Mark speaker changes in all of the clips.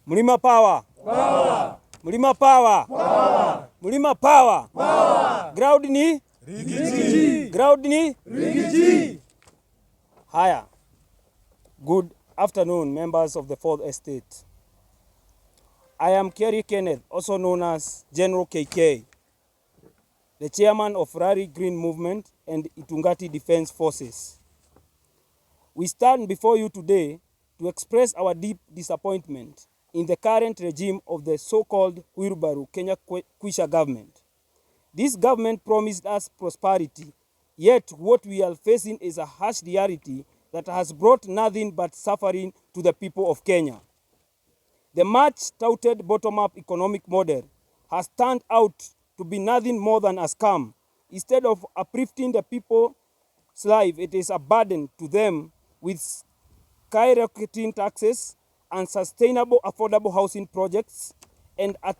Speaker 1: Mlima power. Power. Mlima power. Power. Mlima power. Power. Ground ni Rigiji. Ground ni Rigiji. Haya. Good afternoon, members of the Fourth Estate. I am Kerry Kenneth, also known as General KK, the chairman of Rari Green Movement and Itungati Defense Forces. We stand before you today to express our deep disappointment in the current regime of the so-called Kuingathiyhio government. This government promised us prosperity, yet what we are facing is a harsh reality that has brought nothing but suffering to the people of Kenya. The much-touted bottom-up economic model has turned out to be nothing more than a scam. Instead of uplifting the people's life, it is a burden to them with skyrocketing taxes, unsustainable affordable housing projects, and a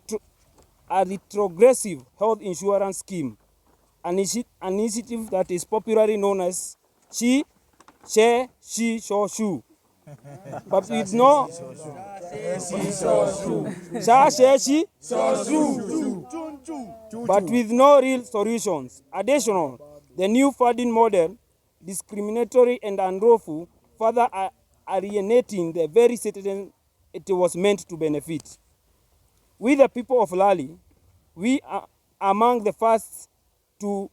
Speaker 1: retrogressive health insurance scheme, an initiative that is popularly known as She, Sho, Shu. But with no but with no real solutions. Additional, the new funding model, discriminatory and unlawful, further alienating the very citizens it was meant to benefit. We, the people of Lali, we are among the first to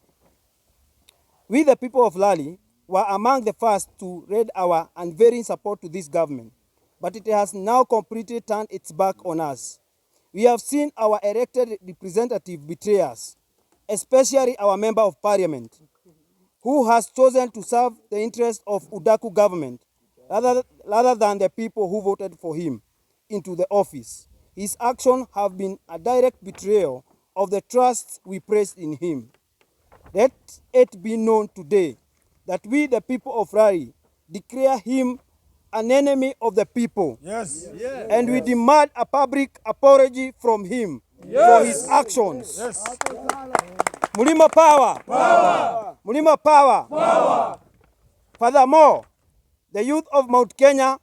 Speaker 1: were among the first to raise our unwavering support to this government, but it has now completely turned its back on us. We have seen our elected representative betray us, especially our member of parliament, who has chosen to serve the interests of Udaku government rather than the people who voted for him into the office. His actions have been a direct betrayal of the trust we placed in him. Let it be known today that we, the people of Rari, declare him an enemy of the people. Yes. Yes. And we demand a public apology from him for his actions. Yes. Mlima power. Power. Mlima power. Power. Furthermore, the youth of Mount Kenya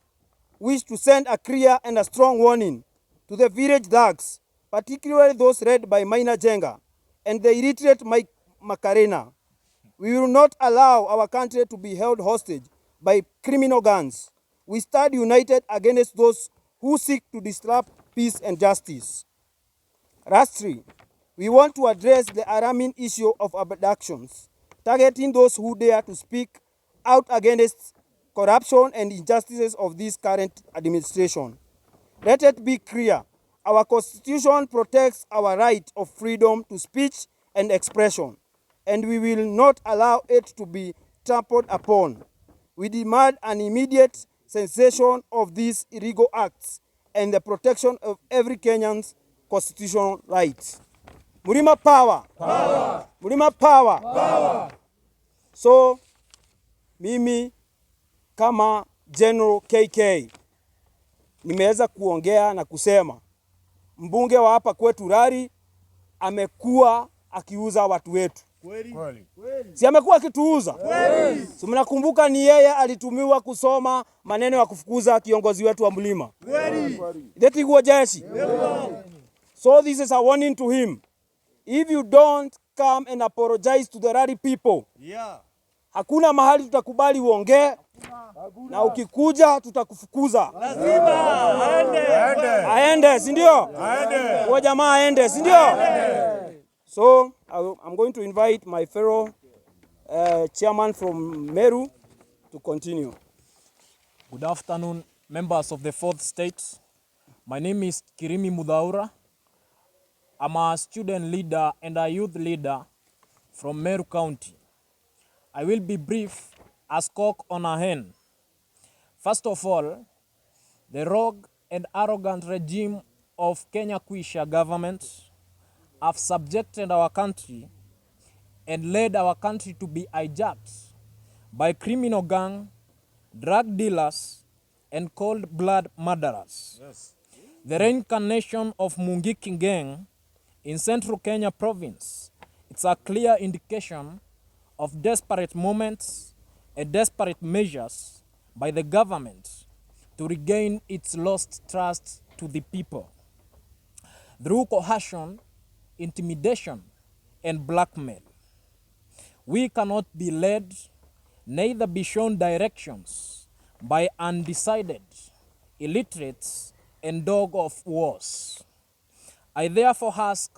Speaker 1: wish to send a clear and a strong warning to the village thugs, particularly those led by Maina Jenga and the illiterate Mike Macarena. We will not allow our country to be held hostage by criminal gangs. We stand united against those who seek to disrupt peace and justice. Lastly, we want to address the alarming issue of abductions, targeting those who dare to speak out against corruption and injustices of this current administration. Let it be clear, our Constitution protects our right of freedom to speech and expression, and we will not allow it to be trampled upon. We demand an immediate cessation of these illegal acts and the protection of every Kenyan's constitutional rights. Mlima power. Power. Mlima power. Power. So, mimi kama General KK nimeweza kuongea na kusema mbunge wa hapa kwetu Rari amekuwa akiuza watu wetu. Kweli. Si amekuwa akituuza? Kweli. Si mnakumbuka ni yeye alitumiwa kusoma maneno ya kufukuza kiongozi wetu wa mlima. Kweli. Deti huwa jeshi. So this is a warning to him. If you don't come and apologize to the Rari people, hakuna mahali tutakubali uongee, na ukikuja tutakufukuza. Lazima aende, si ndio? Kwa jamaa aende, si ndio? So I'm going to invite my fellow chairman from Meru to continue.
Speaker 2: Good afternoon, members of the Fourth State. My name is Kirimi Mudhaura. I'm a student leader and a youth leader from Meru County. I will be brief as cock on a hen. First of all, the rogue and arrogant regime of Kuingathiyhio government have subjected our country and led our country to be hijacked by criminal gang, drug dealers, and cold-blood murderers. Yes. The reincarnation of Mungiki gang in central Kenya province, it's a clear indication of desperate moments and desperate measures by the government to regain its lost trust to the people through coercion, intimidation, and blackmail. We cannot be led, neither be shown directions by undecided, illiterates, and dog of wars. I therefore ask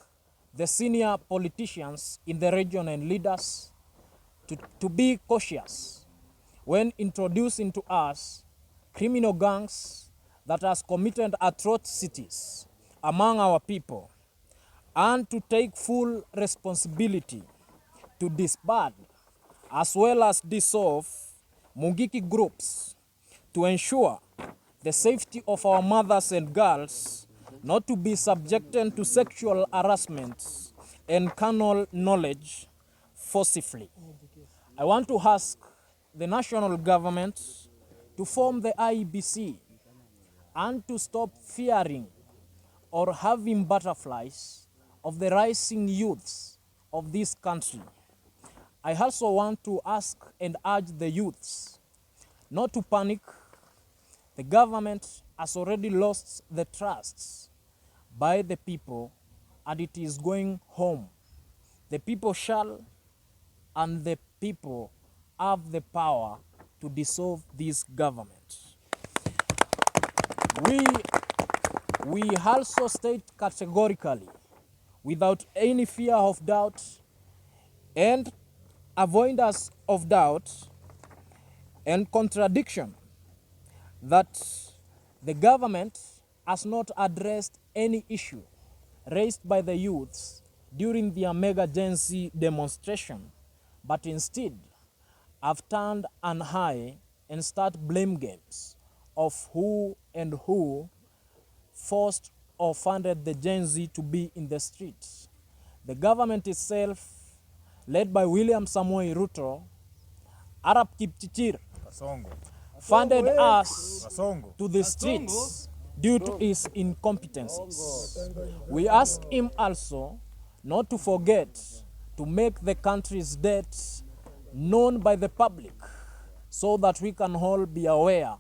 Speaker 2: the senior politicians in the region and leaders to be cautious when introducing to us criminal gangs that has committed atrocities among our people, and to take full responsibility to disband as well as dissolve Mungiki groups to ensure the safety of our mothers and girls not to be subjected to sexual harassment and carnal knowledge forcibly. I want to ask the national government to form the IEBC and to stop fearing or having butterflies of the rising youths of this country. I also want to ask and urge the youths not to panic. The government has already lost the trust by the people, and it is going home. The people shall, and the people have the power to dissolve this government. We also state categorically, without any fear of doubt and avoidance of doubt and contradiction, that the government has not addressed any issue raised by the youths during the mega Gen Z demonstration, but instead have turned an eye and start blame games of who and who forced or funded the Gen Z to be in the streets. The government itself, led by William Samoei Ruto, Arap Kipchirchir, funded us to the streets due to his incompetencies. We ask him also not to forget to make the country's debts known by the public so that we can all be aware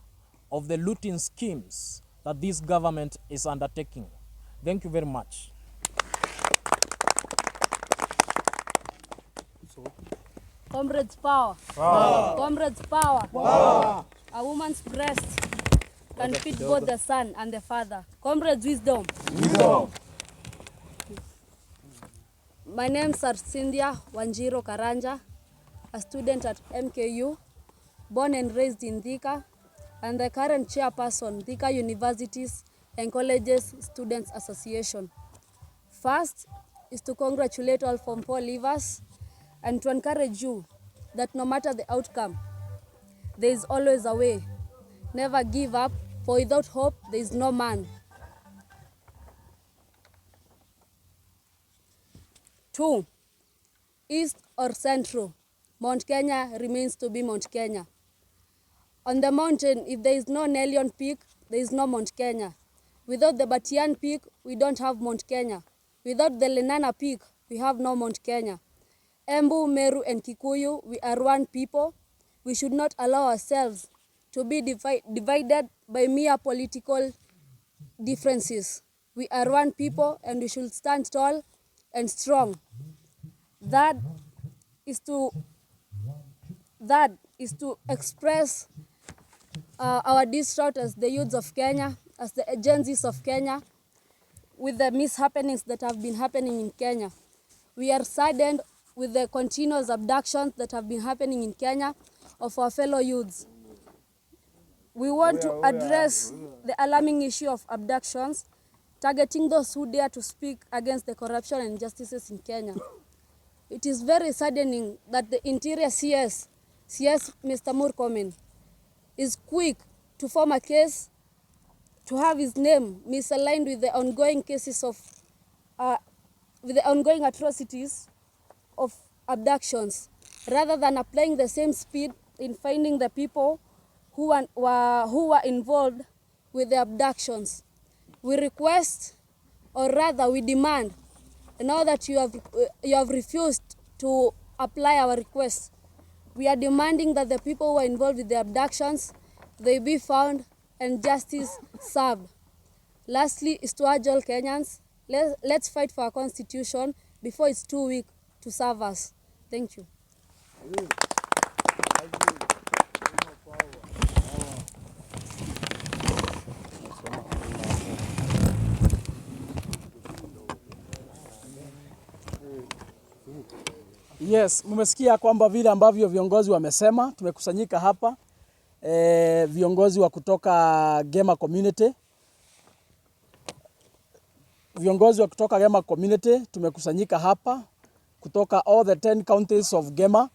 Speaker 2: of the looting schemes that this government is undertaking. Thank you very much.
Speaker 3: Comrades power. Power. Comrades power. Power. A woman's breast can feed both the son and the father. Comrades wisdom. Wisdom. My name is Cynthia Wanjiro Karanja, a student at MKU, born and raised in Thika, and the current chairperson, Thika Universities and Colleges Students Association. First is to congratulate all Form 4 leavers and to encourage you that no matter the outcome, there is always a way. Never give up, for without hope, there is no man. 2, East or Central, Mount Kenya remains to be Mount Kenya. On the mountain, if there is no Nelion Peak, there is no Mount Kenya. Without the Batian Peak, we don't have Mount Kenya. Without the Lenana Peak, we have no Mount Kenya. Embu, Meru, and Kikuyu, we are one people. We should not allow ourselves to be divided by mere political differences. We are one people and we should stand tall and strong. That is to express our distraught as the youths of Kenya, as the Gen Zs of Kenya, with the mishappenings that have been happening in Kenya. We are saddened with the continuous abductions that have been happening in Kenya of our fellow youths. We want to address the alarming issue of abductions, targeting those who dare to speak against the corruption and injustices in Kenya. It is very saddening that the Interior CS Mr. Murkomen, is quick to form a case to have his name misaligned with the ongoing cases of, with the ongoing atrocities of abductions, rather than applying the same speed in finding the people who were involved with the abductions. We request, or rather we demand, now that you have refused to apply our request, we are demanding that the people who are involved with the abductions, they be found and justice served. Lastly, is to urge all Kenyans, let's fight for our constitution before it's too weak to serve us. Thank you.
Speaker 4: Yes, mmesikia kwamba vile ambavyo viongozi wamesema, tumekusanyika hapa viongozi wa kutoka Gema community. Viongozi wa kutoka Gema community tumekusanyika hapa kutoka all the 10 counties of Gema,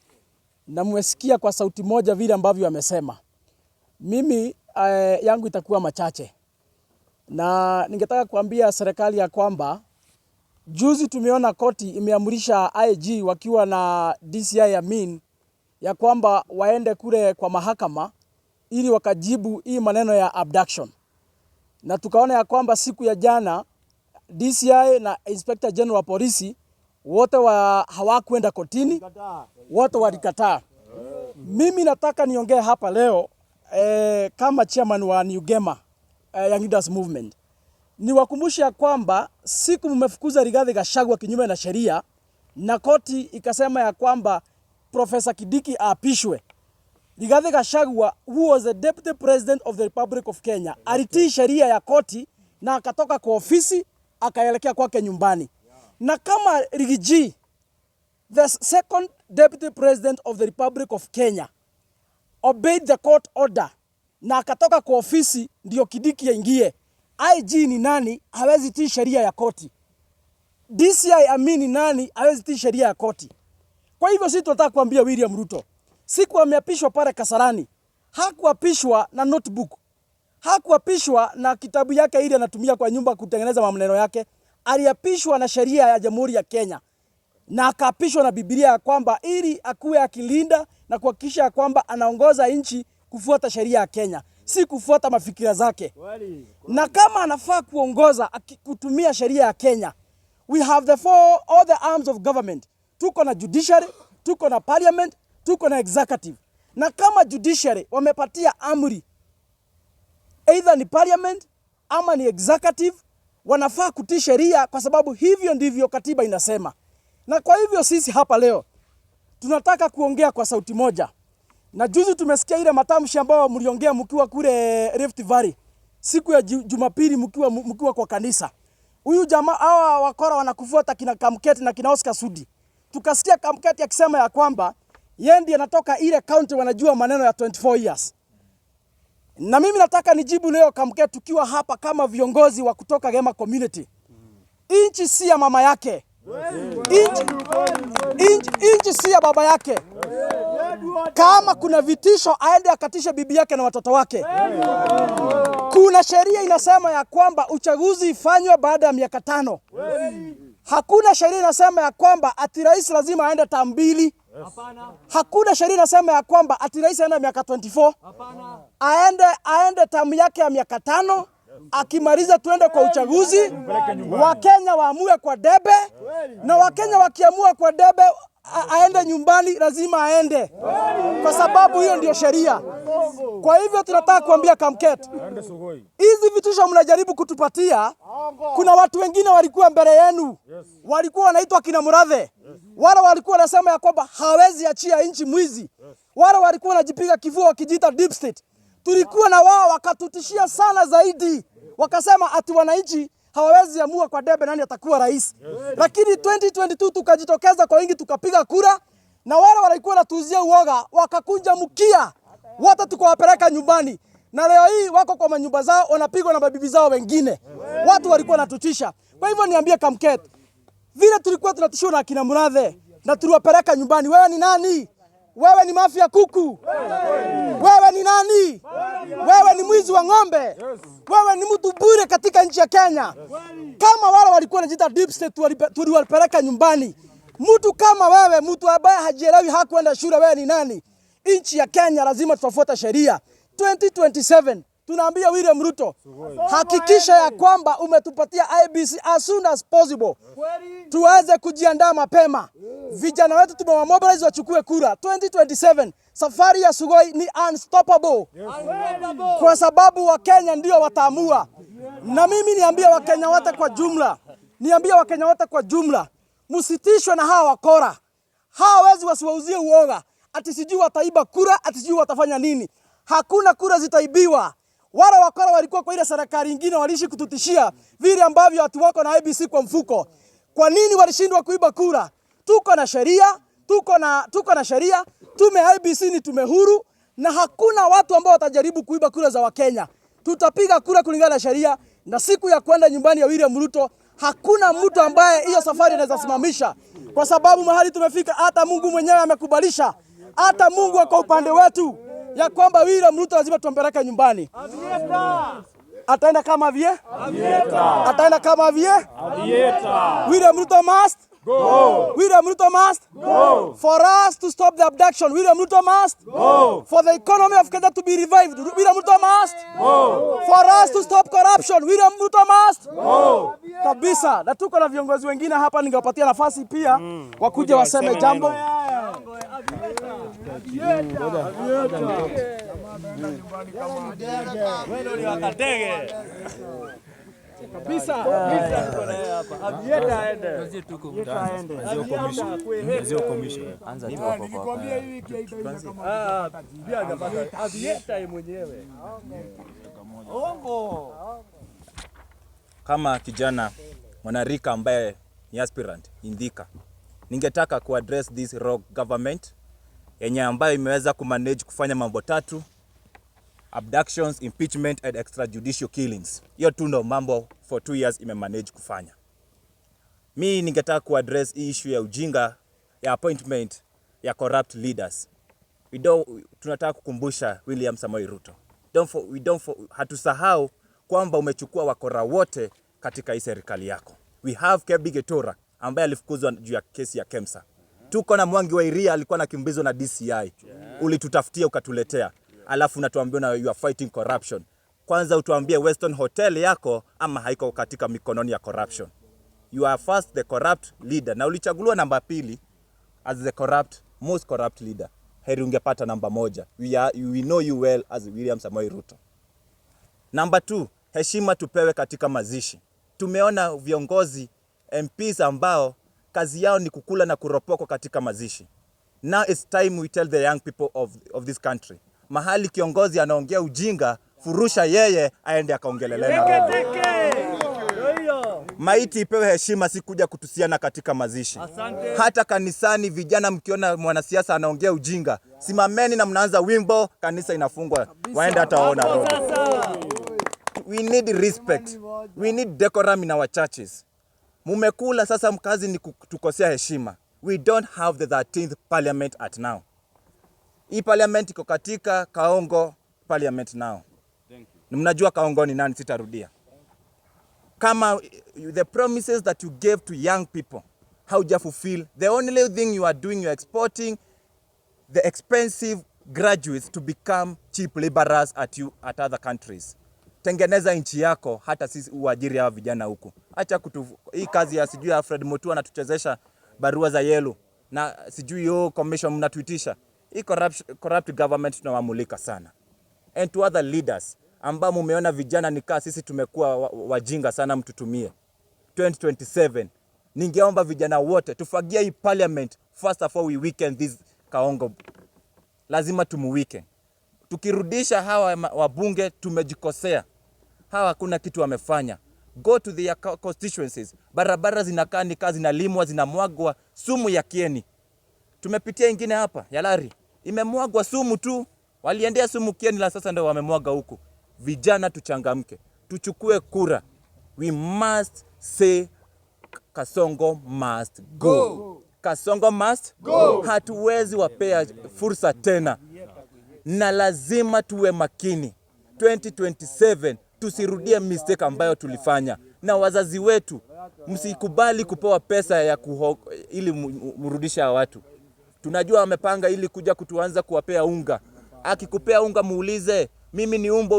Speaker 4: na mmesikia kwa sauti moja vile ambavyo wamesema. Mimi yangu itakuwa machache. Na ningetaka kuambia serikali ya kwamba juzi tumeona koti imeamrisha IG wakiwa na DCI Amin ya kwamba waende kule kwa mahakama ili wakajibu hii maneno ya abduction. Na tukaona ya kwamba siku ya jana DCI na Inspector General wa polisi wote hawakwenda kotini, wote walikataa. Mimi nataka niongee hapa leo kama chairman wa New Gema Young Leaders Movement. Niwakumbusha kwamba siku mmefukuza Rigathi Gachagua kinyume na sheria na koti ikasema ya kwamba Professor Kindiki aapishwe. Rigathi Gachagua, who was the Deputy President of the Republic of Kenya, alitii sheria ya koti na akatoka kwa ofisi akaelekea kwake nyumbani. Na kama Rigiji, the second Deputy President of the Republic of Kenya, obeyed the court order na akatoka kwa ofisi ndio Kindiki yaingie, IG ni nani hawezi tii sheria ya koti? DCI Amin ni nani hawezi tii sheria ya koti? Kwa hivyo sisi tunataka kuambia William Ruto, siku ameapishwa pale Kasarani, hakuapishwa na notebook, hakuapishwa na kitabu yake ile anatumia kwa nyumba kutengeneza maneno yake. Aliapishwa na sheria ya Jamhuri ya Kenya na akaapishwa na Biblia ya kwamba ili akuwe akilinda na kuhakikisha kwamba anaongoza nchi kufuata sheria ya Kenya, si kufuata mafikira zake. Na kama anafaa kuongoza kutumia sheria ya Kenya, we have all the arms of government. Tuko na judiciary, tuko na parliament, tuko na executive. Na kama judiciary wamepatia amri, either ni parliament ama ni executive, wanafaa kutii sheria kwa sababu hivyo ndivyo katiba inasema. Na kwa hivyo sisi hapa leo tunataka kuongea kwa sauti moja. Na juzi tumesikia ile matamshi ambayo mliongea mkiwa kule Rift Valley siku ya Jumapili mkiwa kwa kanisa. Huyu jamaa hawa wakora wanakufuata kina Kamketi na kina Oscar Sudi. Tukasikia Kamketi akisema ya kwamba yeye ndiye anatoka ile county wanajua maneno ya 24 years. Na mimi nataka nijibu leo Kamketi tukiwa hapa kama viongozi wa kutoka Gema community. Inchi si ya mama yake. Inchi si ya baba yake. Kama kuna vitisho aende akatishe bibi yake na watoto wake. Kuna sheria inasema ya kwamba uchaguzi ifanywe baada ya miaka 5. Hakuna sheria inasema ya kwamba ati rais lazima aende term 2. Hakuna sheria inasema ya kwamba ati rais aende miaka 24. Aende term yake ya miaka 5. Akimaliza tuende kwa uchaguzi, Wakenya waamue kwa debe, na Wakenya wakiamua kwa debe aende nyumbani, lazima aende, kwa sababu hiyo ndio sheria. Kwa hivyo tunataka kuambia Kamketi, hizi vitisho mnajaribu kutupatia, kuna watu wengine walikuwa mbele yenu, walikuwa wanaitwa kina Murathe, wale walikuwa wanasema ya kwamba hawezi achia nchi mwizi, wale walikuwa wanajipiga kifua wakijiita deep state. Tulikuwa na wao wakatutishia sana zaidi, wakasema ati wananchi hawawezi amua kwa debe nani atakuwa rais. Lakini 2022 tukajitokeza kwa wingi tukapiga kura, na wale walikuwa wanatuzia uoga wakakunja mkia, wote tukawapeleka nyumbani, na leo hii wako kwa manyumba zao wanapigwa na mabibi zao wengine. Watu walikuwa wanatutisha. Kwa hivyo niambie Kamketi, vile tulikuwa tunatishwa na kina Murathe na tuliwapeleka nyumbani, wewe ni nani? Wewe ni mafia kuku. Wewe ni nani? Wewe ni mwizi wa ng'ombe. Wewe ni mtu bure katika nchi ya Kenya. Kama wale walikuwa wanajiita deep state tuliwapeleka nyumbani. Mtu kama wewe, mtu ambaye hajielewi, hakuenda shule, wewe ni nani? Nchi ya Kenya lazima tufuate sheria. 2027 tunaambia William Ruto, hakikisha ya kwamba umetupatia IEBC as soon as possible. Tuweze kujiandaa mapema. Vijana wetu tumewamobilize wachukue kura. 2027 safari ya Sugoi ni unstoppable. Kwa sababu Wakenya ndio wataamua. Na mimi niambia Wakenya wote kwa jumla, msitishwe na hawa wakora. Hawawezi wasiwauzie uoga. Ati sijui wataiba kura, ati sijui watafanya nini. Hakuna kura zitaibiwa. Wale wakora walikuwa kwa ile serikali nyingine walishi kututishia vile ambavyo watu wako na IEBC kwa mfuko. Kwa nini walishindwa kuiba kura? Tuko na sheria, tume IEBC ni tume huru na hakuna watu ambao watajaribu kuiba kura za Wakenya. Tutapiga kura kulingana na sheria na siku ya kwenda nyumbani ya William Ruto hakuna mtu ambaye hiyo safari anaweza simamisha, kwa sababu mahali tumefika hata Mungu mwenyewe amekubalisha. Hata Mungu ako upande wetu ya kwamba William Ruto lazima tumpeleke nyumbani. Ataenda kama vie? Ataenda kama vie? William Ruto must go. William Ruto must go. For us to stop the abduction, William Ruto must go. For the economy of Kenya to be revived, William Ruto must go. For us to stop corruption, William Ruto must go. Kabisa. Na tuko na viongozi wengine hapa, ningewapatia nafasi pia wakuje waseme jambo.
Speaker 5: Kama kijana mwanarika ambaye ni aspirant Indika, ningetaka kuaddress this rogue government yenye ambayo imeweza kumanage kufanya mambo tatu: abductions, impeachment and extrajudicial killings. Hiyo tu ndo mambo for 2 years imemanage kufanya. Mi ningetaka kuaddress hii issue ya ujinga ya appointment ya corrupt leaders. Tunataka kukumbusha William Samoei Ruto, hatusahau kwamba umechukua wakora wote katika hii serikali yako. We have Kebi Getora ambaye alifukuzwa juu ya kesi ya Kemsa. Tuko na Mwangi wa Iria alikuwa anakimbizwa na DCI. Ulitutafutia ukatuletea. Alafu unatuambia na you are fighting corruption. Kwanza utuambie Western Hotel yako ama haiko katika mikononi ya corruption. You are first the corrupt leader. Na ulichaguliwa namba 2 as the most corrupt leader. Heri ungepata namba 1. We know you well as William Samoei Ruto. Number 2, heshima tupewe katika mazishi. Tumeona viongozi MPs ambao kazi yao ni kukula na kuropoko katika mazishi. Now it's time we tell the young people of this country. Mahali kiongozi anaongea ujinga, furusha yeye aende akaongelelea. Maiti ipewe heshima, si kuja kutusiana katika mazishi. Asante. Hata kanisani vijana mkiona mwanasiasa anaongea ujinga, simameni na mnaanza wimbo, kanisa inafungwa. Waende hataona roho. We need respect. We need decorum in our churches. Mumekula sasa, mkazi ni kutukosea heshima. We don't have the 13th parliament at now. Hii parliament iko katika Kaongo parliament now. Mnajua Kaongo ni nani, sitarudia. Kama the promises that you gave to young people, how do you fulfill? The only thing you are doing, you are exporting the expensive graduates to become cheap laborers at other countries. Tengeneza nchi yako, hata sisi uajiri hawa vijana huku. Acha hii kazi ya sijui Alfred Mutua anatuchezesha barua za yellow na sijui yo commission mnatuitisha. Hii corrupt government tunawamulika sana. And to other leaders ambao mumeona vijana nikaa sisi tumekuwa wajinga sana, mtutumie. 2027 ningeomba vijana wote tufagia hii parliament first of all we weaken this Kaongo. Lazima tumuwike. Tukirudisha hawa wabunge tumejikosea. Hawa hakuna kitu wamefanya. Go to their constituencies. Barabara zinakaa ni kazi na limwa, zinamwagwa sumu ya kieni. Tumepitia ingine hapa ya Lari, imemwagwa sumu tu. Waliendea sumu kieni, la sasa ndio wamemwaga huku. Vijana tuchangamke, tuchukue kura. We must say Kasongo must go. Kasongo must go. Hatuwezi wapea fursa tena. Na lazima tuwe makini. 2027 tusirudie mistake ambayo tulifanya. Na wazazi wetu, msikubali kupewa pesa ya ili mrudisha watu. Tunajua wamepanga ili kuja kutuanza kuwapea unga. Akikupea unga muulize, Mimi ni umbo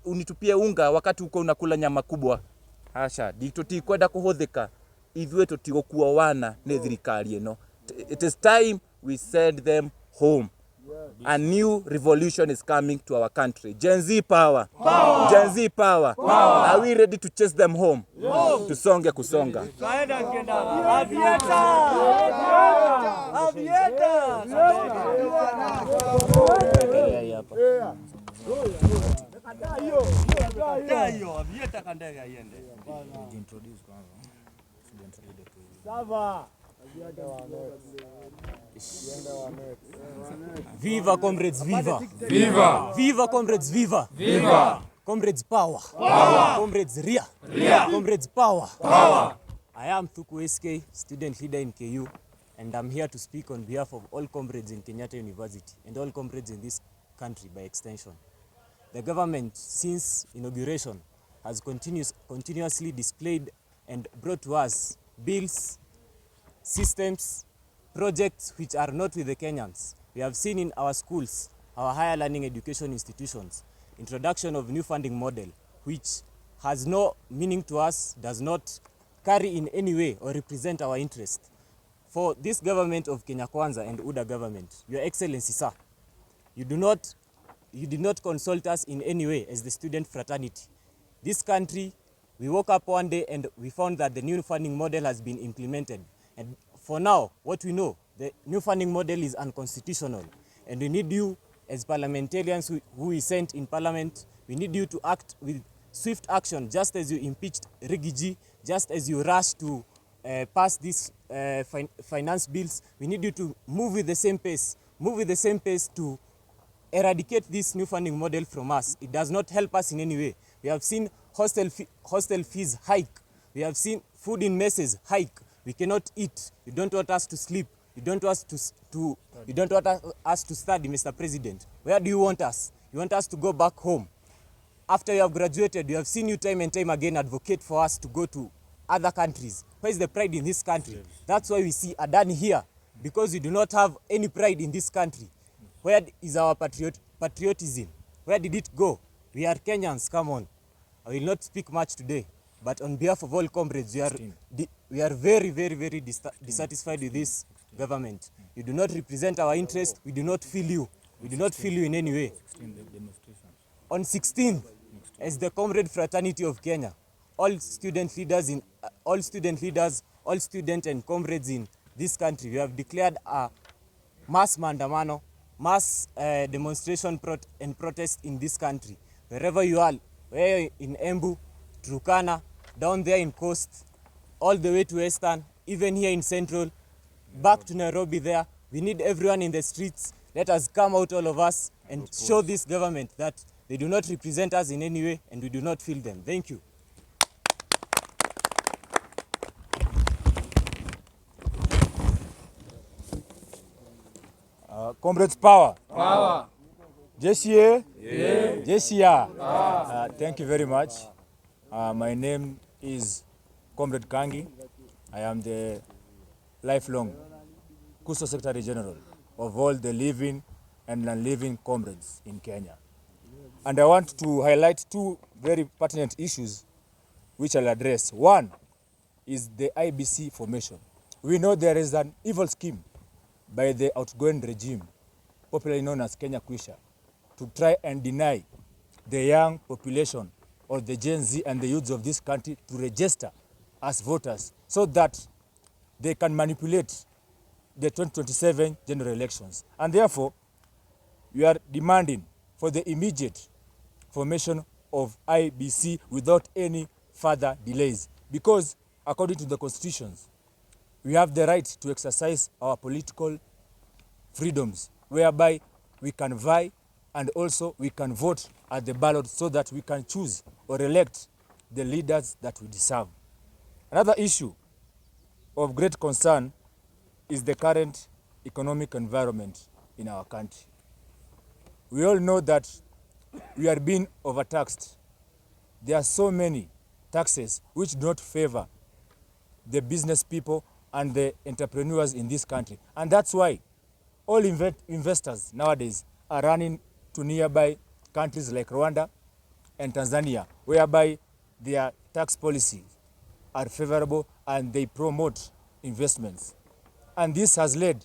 Speaker 5: unitupie unga wakati uko unakula nyama kubwa. Hasha, tutikwenda kuhuthika ithuĩ tũtigũkuo wana nĩ thirikari ĩno. It is time we send them home. A new revolution is coming to our country. Gen Z power. Power. Gen Z power. Power. Are we ready to chase them home? No. Tusonge kusonga.
Speaker 2: Viva comrades, viva! Viva! Viva comrades, viva! Viva! Comrades power! Power! Comrades ria! Ria! Comrades power! Power! I am Thuku SK, student leader in KU, and I'm here to speak on behalf of all comrades in Kenyatta University and all comrades in this country by extension. The government, since inauguration, has continuously displayed and brought to us bills, systems, projects which are not with the Kenyans. We have seen in our schools, our higher learning education institutions, introduction of new funding model, which has no meaning to us, does not carry in any way or represent our interest. For this government of Kenya Kwanza and UDA government, Your Excellency, sir, you did not consult us in any way as the student fraternity. This country, we woke up one day and we found that the new funding model has been implemented. And for now, what we know, the new funding model is unconstitutional. And we need you as parliamentarians who we sent in parliament, we need you to act with swift action, just as you impeached Rigiji, just as you rushed to pass these finance bills. We need you to move with the same pace, to eradicate this new funding model from us. It does not help us in any way. We have seen hostel fees hike. We have seen food in messes hike. We cannot eat. You don't want us to sleep. You don't want us to study, Mr. President. Where do you want us? You want us to go back home. After you have graduated, we have seen you time and time again advocate for us to go to other countries. Where is the pride in this country? That's why we see Adani here, because we do not have any pride in this country. Where is our patriotism? Where did it go? We are Kenyans, come on. I will not speak much today, but on behalf of all comrades, we are very, very, very dissatisfied with this government. You do not represent our interest. We do not feel you. We do not feel you in any way. On 16th, as the comrade fraternity of Kenya, all student and comrades in this country, we have declared a mass mandamano, mass demonstration and protest in this country. Wherever you are, where you're in Embu, Turkana, down there in Coast, all the way to Western, even here in Central, back to Nairobi there. We need everyone in the streets. Let us come out, all of us, and show this government that they do not represent us in any way and we do not feel them. Thank you.
Speaker 6: Comrades power. Power. JCA. Yeah. JCA. Thank you very much. My name is Comrade Kangi. I am the lifelong Kuso Secretary General of all the living and non-living comrades in Kenya. And I want to highlight two very pertinent issues which I'll address. One is the IBC formation. We know there is an evil scheme by the outgoing regime, popularly known as Kenya Kwisha, to try and deny the young population or the Gen Z and the youths of this country to register as voters so that they can manipulate the 2027 general elections. And therefore, we are demanding for the immediate formation of IBC without any further delays. Because according to the constitutions, we have the right to exercise our political freedoms, whereby we can vie and also we can vote at the ballot so that we can choose or elect the leaders that we deserve. Another issue of great concern is the current economic environment in our country. We all know that we are being overtaxed. There are so many taxes which do not favor the business people and the entrepreneurs in this country. And that's why all investors nowadays are running to nearby countries like Rwanda and Tanzania, whereby their tax policies are favorable and they promote investments. And this has led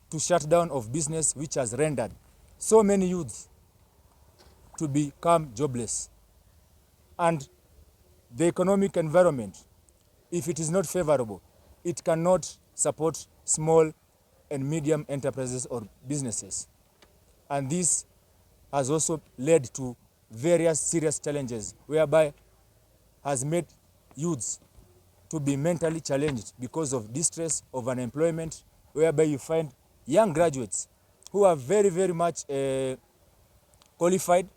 Speaker 6: to shutdown of business, which has rendered so many youths to become jobless. And the economic environment, if it is not favorable, it cannot support small and medium enterprises or businesses. And this has also led to various serious challenges, whereby has made youths to be mentally challenged because of distress, of unemployment, whereby you find young graduates who are very, very much qualified,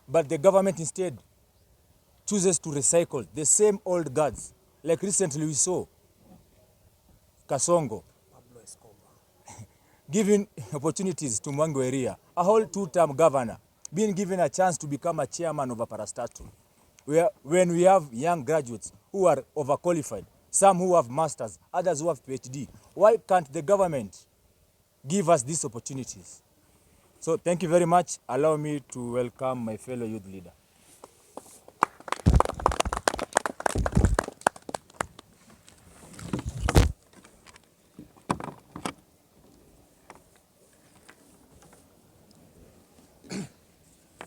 Speaker 6: but the government instead chooses to recycle the same old guards. Like recently we saw Kasongo giving opportunities to Mwango area, a whole two-term governor being given a chance to become a chairman of a parastatal. When we have young graduates who are overqualified, some who have masters, others who have PhD, why can't the government give us these opportunities? So thank you very much. Allow me to welcome my fellow youth leader.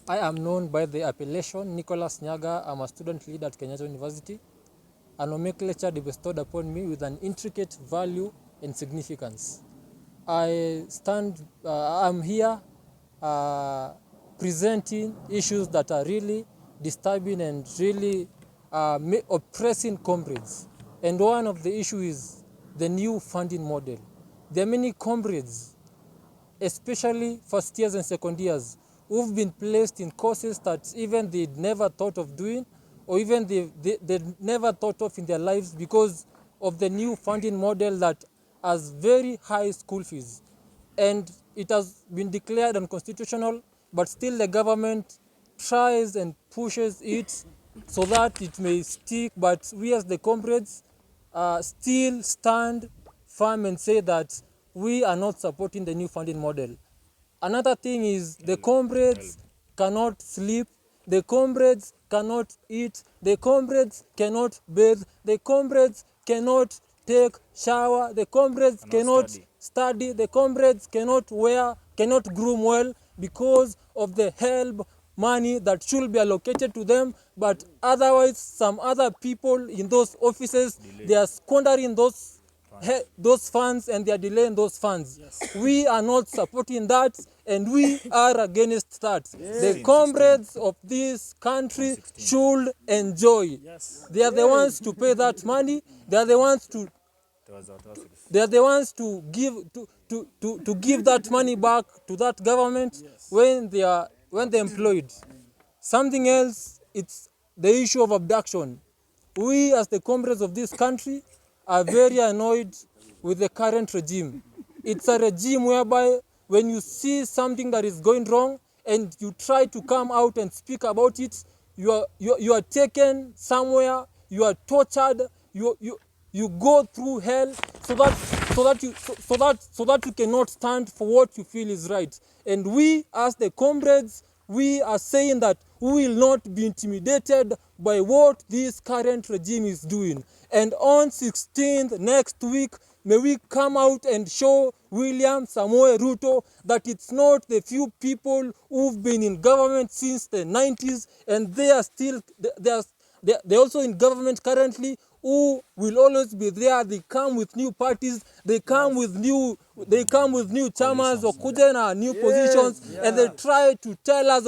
Speaker 7: I am known by the appellation Nicholas Nyaga. I'm a student leader at Kenyatta University. A nomenclature bestowed upon me with an intricate value and significance. I'm here presenting issues that are really disturbing and really oppressing comrades. And one of the issues is the new funding model. There are many comrades, especially first years and second years, who've been placed in courses that even they'd never thought of doing, or even they never thought of in their lives because of the new funding model that has very high school fees. And it has been declared unconstitutional, but still the government tries and pushes it so that it may stick. But we as the comrades still stand firm and say that we are not supporting the new funding model. Another thing is the comrades cannot sleep, the comrades cannot eat, the comrades cannot bathe, the comrades cannot take shower, the comrades cannot study, the comrades cannot groom well because of the help money that should be allocated to them, but otherwise some other people in those offices, they are squandering those funds and they are delaying those funds. Yes. We are not supporting that and we are against that. Yes. The comrades of this country should enjoy. Yes. They are the ones to pay that money. They are the ones to give that money back to that government. Yes. when they're employed. Something else, it's the issue of abduction. We as the comrades of this country are very annoyed with the current regime. It's a regime whereby when you see something that is going wrong and you try to come out and speak about it, you are taken somewhere, you are tortured, you go through hell so that you cannot stand for what you feel is right. And we as the comrades, we are saying that we will not be intimidated by what this current regime is doing. And on 16th next week, may we come out and show William Samoei Ruto that it's not the few people who've been in government since the 90s and they're also in government currently who will always be there. They come with new parties, they come with new chairmans or kujena new positions, and they try to tell us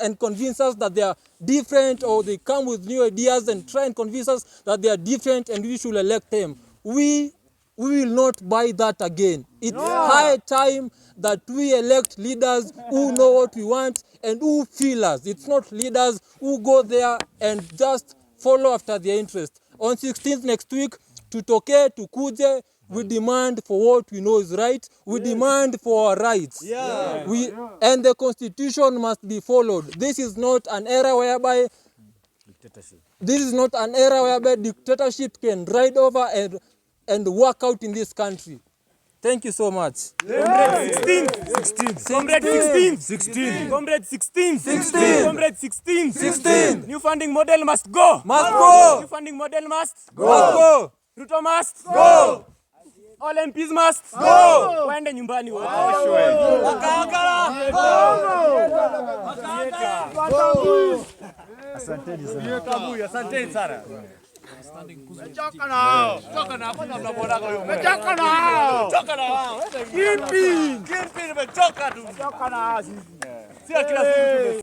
Speaker 7: and convince us that they are different, or they come with new ideas and try and convince us that they are different and we should elect them. We will not buy that again. It's high time that we elect leaders who know what we want and who feel us. It's not leaders who go there and just follow after their interest. On 16th next week, tukuje, we demand for what we know is right. We demand for our rights. And the constitution must be followed. This is not an era whereby dictatorship can ride over and work out in this country. Thank you so much.
Speaker 2: Comrade 16. 16. New funding model must go. New funding model must go. Ruto must go. All MPs must go. Waende nyumbani wote. Asanteni sana. Choka nao. Kipi nimechoka tu. Choka nao. Sio kila siku